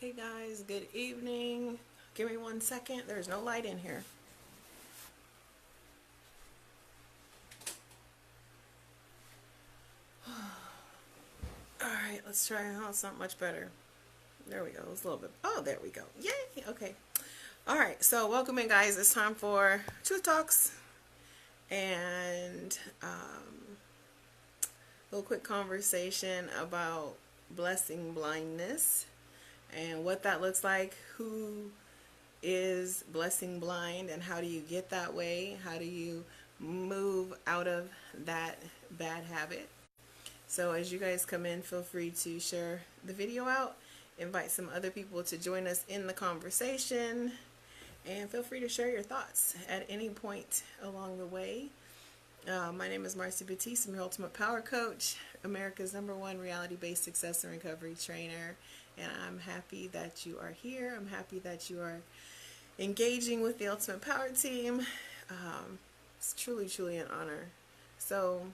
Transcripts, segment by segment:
Hey guys, good evening. Give me 1 second. There's no light in here. Alright, let's try. Oh, it's not much better. There we go. It's a little bit. Oh, there we go. Yay! Okay. Alright, so welcome in, guys. It's time for Truth Talks and a little quick conversation about blessing blindness and what that looks like, who is blessing blind, and how do you get that way? How do you move out of that bad habit? So as you guys come in, feel free to share the video out, invite some other people to join us in the conversation, and feel free to share your thoughts at any point along the way. My name is Marcy Batiste. I'm your Ultimate Power Coach, America's #1 reality-based success and recovery trainer, and I'm happy that you are here. I'm happy that you are engaging with the Ultimate Power team. It's truly an honor. So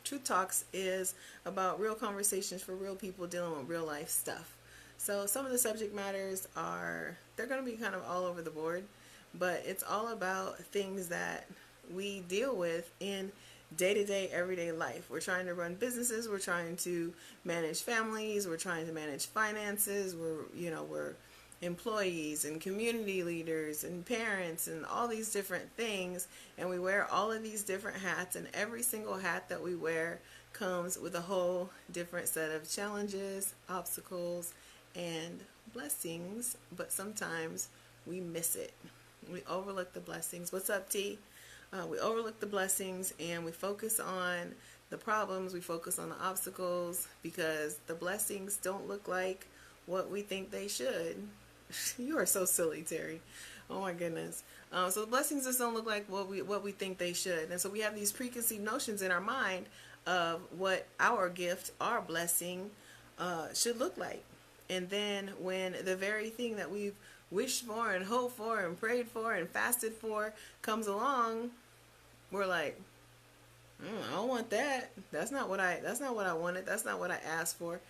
Truth Talks is about real conversations for real people dealing with real life stuff. So some of the subject matters they're going to be kind of all over the board, but it's all about things that we deal with in day-to-day everyday life. We're trying to run businesses, we're trying to manage families, we're trying to manage finances, we're employees and community leaders and parents and all these different things, and we wear all of these different hats, and every single hat that we wear comes with a whole different set of challenges, obstacles, and blessings, but sometimes we miss it. We overlook the blessings. What's up, T? We overlook the blessings and we focus on the problems, we focus on the obstacles, because the blessings don't look like what we think they should. You are so silly, Terry. Oh my goodness. So the blessings just don't look like what we think they should. And so we have these preconceived notions in our mind of what our gift, our blessing, should look like. And then when the very thing that we've wished for and hoped for and prayed for and fasted for comes along, we're like, I don't want that. That's not what I wanted. That's not what I asked for,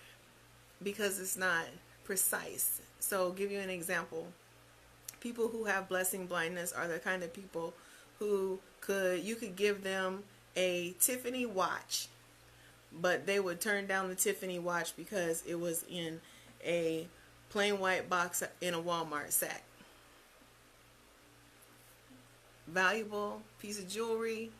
because it's not precise. So I'll give you an example. People who have blessing blindness are the kind of people who you could give them a Tiffany watch, but they would turn down the Tiffany watch because it was in a plain white box in a Walmart sack. Valuable piece of jewelry,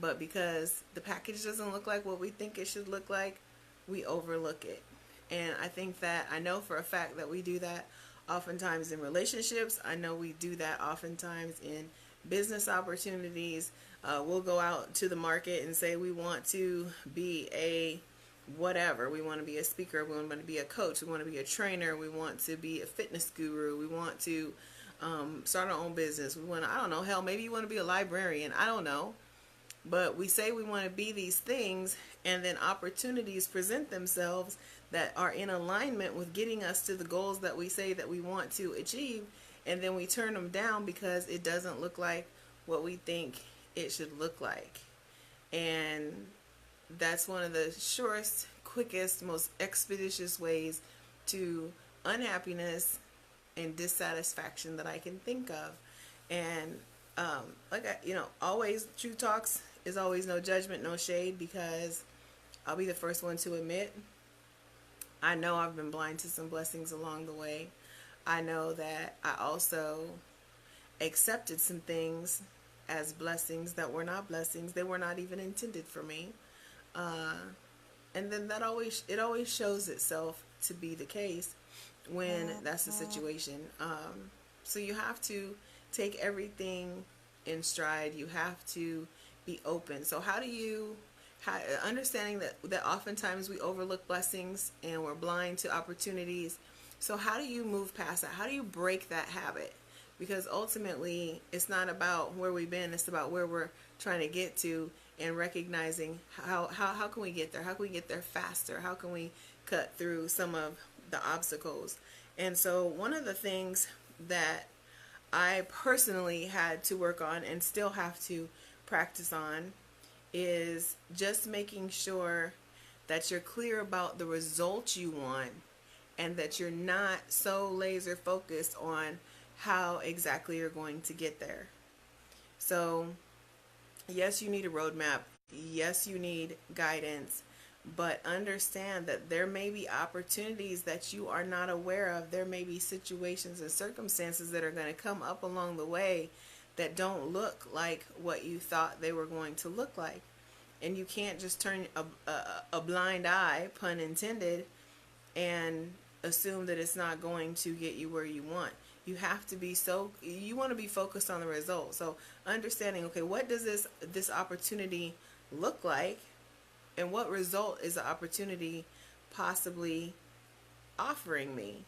but because the package doesn't look like what we think it should look like, we overlook it. And I know for a fact that we do that oftentimes in relationships. I know we do that oftentimes in business opportunities. We'll go out to the market and say we want to be a whatever. We want to be a speaker, we want to be a coach, we want to be a trainer, we want to be a fitness guru, we want to start our own business, we want to, I don't know, hell, maybe you want to be a librarian, I don't know. But we say we want to be these things, and then opportunities present themselves that are in alignment with getting us to the goals that we say that we want to achieve, and then we turn them down because it doesn't look like what we think it should look like. And that's one of the surest, quickest, most expeditious ways to unhappiness and dissatisfaction that I can think of. And always, True Talks is always no judgment, no shade, because I'll be the first one to admit I know I've been blind to some blessings along the way. I know that I also accepted some things as blessings that were not blessings. They were not even intended for me. And then it always shows itself to be the case when that's the situation. So you have to take everything in stride. You have to be open. So understanding that oftentimes we overlook blessings and we're blind to opportunities. So how do you move past that? How do you break that habit? Because ultimately it's not about where we've been, it's about where we're trying to get to, and recognizing how can we get there? How can we get there faster? How can we cut through some of the obstacles? And so one of the things that I personally had to work on and still have to practice on is just making sure that you're clear about the results you want and that you're not so laser focused on how exactly you're going to get there. So, yes, you need a roadmap. Yes, you need guidance, but understand that there may be opportunities that you are not aware of. There may be situations and circumstances that are going to come up along the way that don't look like what you thought they were going to look like. And you can't just turn a blind eye, pun intended, and assume that it's not going to get you where you want. You have to be you want to be focused on the result. So understanding, okay, what does this opportunity look like, and what result is the opportunity possibly offering me?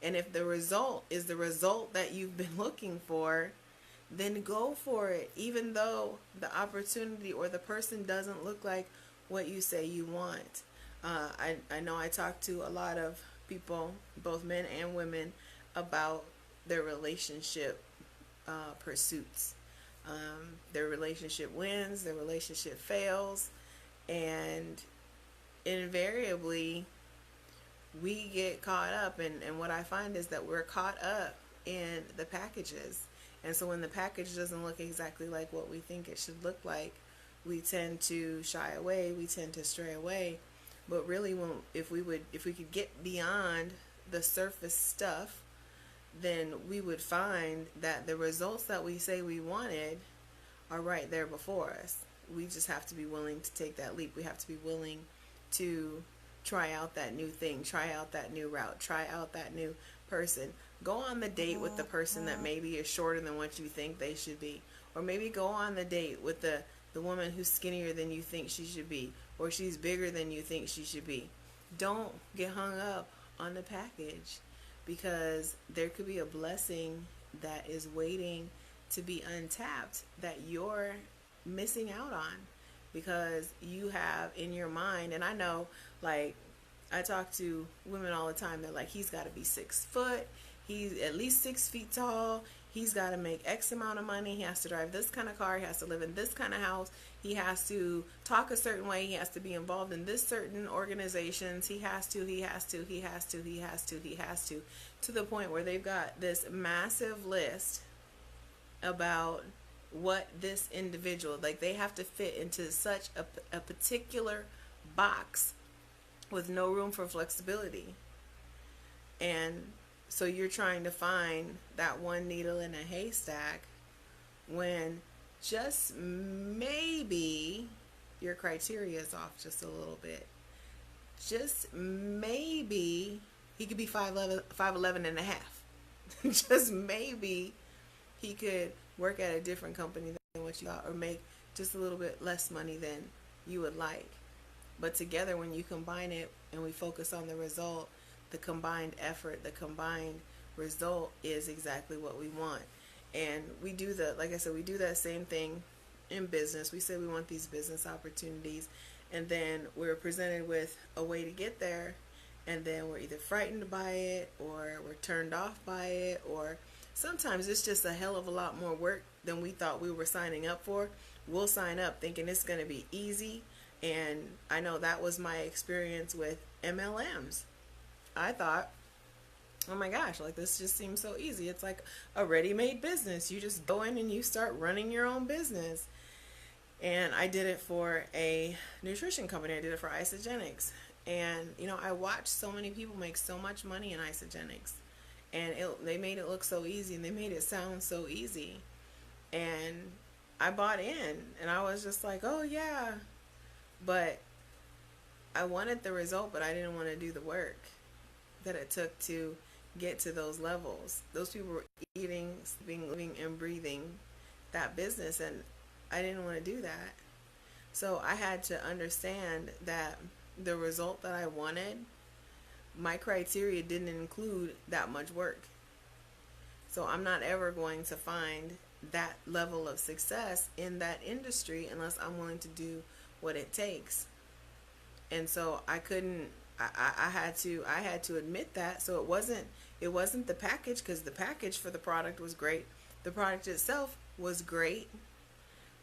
And if the result is the result that you've been looking for, then go for it, even though the opportunity or the person doesn't look like what you say you want. I know I talk to a lot of people, both men and women, about their relationship pursuits. Their relationship wins, their relationship fails, and invariably we get caught up. And what I find is that we're caught up in the packages. And so when the package doesn't look exactly like what we think it should look like, we tend to shy away, we tend to stray away. But really, if we could get beyond the surface stuff, then we would find that the results that we say we wanted are right there before us. We just have to be willing to take that leap. We have to be willing to try out that new thing, try out that new route, try out that new person. Go on the date with the person that maybe is shorter than what you think they should be. Or maybe go on the date with the woman who's skinnier than you think she should be, or she's bigger than you think she should be. Don't get hung up on the package, because there could be a blessing that is waiting to be untapped that you're missing out on, because you have in your mind, and I know, like, I talk to women all the time, they're like, he's got to be 6 foot, he's at least 6 feet tall, he's got to make X amount of money, he has to drive this kind of car, he has to live in this kind of house, he has to talk a certain way, he has to be involved in this certain organizations, he has to, to the point where they've got this massive list about what this individual, like, they have to fit into such a particular box with no room for flexibility. And so you're trying to find that one needle in a haystack when just maybe your criteria is off just a little bit. Just maybe he could be 5'11 and a half. Just maybe he could work at a different company than what you thought, or make just a little bit less money than you would like. But together, when you combine it and we focus on the result, the combined effort, the combined result is exactly what we want. And we do like I said, we do that same thing in business. We say we want these business opportunities, and then we're presented with a way to get there, and then we're either frightened by it, or we're turned off by it, or sometimes it's just a hell of a lot more work than we thought we were signing up for. We'll sign up thinking it's going to be easy. And I know that was my experience with MLMs. I thought, oh my gosh, like, this just seems so easy. It's like a ready-made business. You just go in and you start running your own business. And I did it for a nutrition company. I did it for Isogenics. And, I watched so many people make so much money in Isogenics. And they made it look so easy, and they made it sound so easy. And I bought in, and I was just like, oh yeah. But I wanted the result, but I didn't want to do the work that it took to get to those levels. Those people were eating, sleeping, living, and breathing that business, and I didn't want to do that. So I had to understand that the result that I wanted, my criteria didn't include that much work. So I'm not ever going to find that level of success in that industry unless I'm willing to do what it takes. And so I had to admit that. So it wasn't the package, because the package for the product was great. The product itself was great.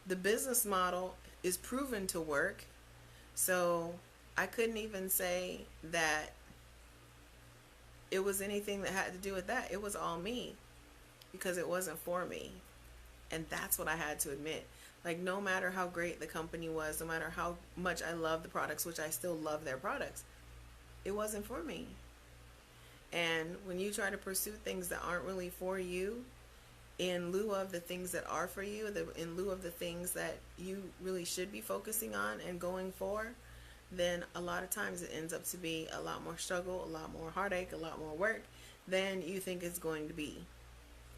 The business model is proven to work. So I couldn't even say that it was anything that had to do with that, it was all me, because it wasn't for me. And that's what I had to admit. Like, no matter how great the company was, no matter how much I love the products, which I still love their products, it wasn't for me. And when you try to pursue things that aren't really for you, in lieu of the things that are for you, in lieu of the things that you really should be focusing on and going for, then a lot of times it ends up to be a lot more struggle, a lot more heartache, a lot more work than you think it's going to be.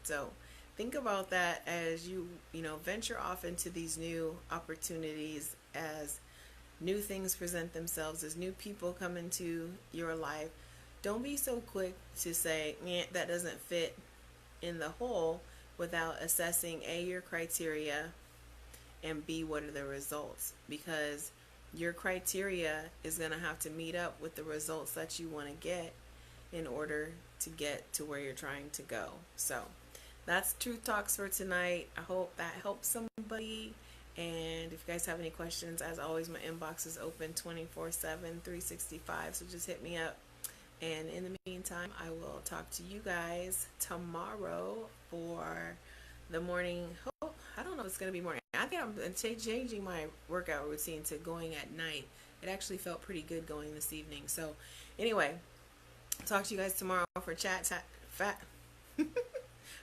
So think about that as you venture off into these new opportunities, as new things present themselves, as new people come into your life. Don't be so quick to say, that doesn't fit in the whole, without assessing A, your criteria, and B, what are the results. Because your criteria is going to have to meet up with the results that you want to get in order to get to where you're trying to go. So that's Truth Talks for tonight. I hope that helps somebody. And if you guys have any questions, as always, my inbox is open 24/7, 365. So just hit me up. And in the meantime, I will talk to you guys tomorrow for the morning. Oh, I don't know if it's going to be morning. I think I'm changing my workout routine to going at night. It actually felt pretty good going this evening. So anyway, talk to you guys tomorrow for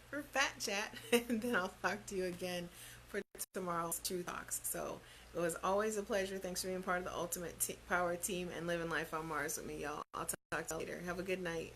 for fat chat. And then I'll talk to you again for tomorrow's True Talks. So it was always a pleasure. Thanks for being part of the Ultimate Power Team and living life on Mars with me, y'all. I'll talk to you later. Have a good night.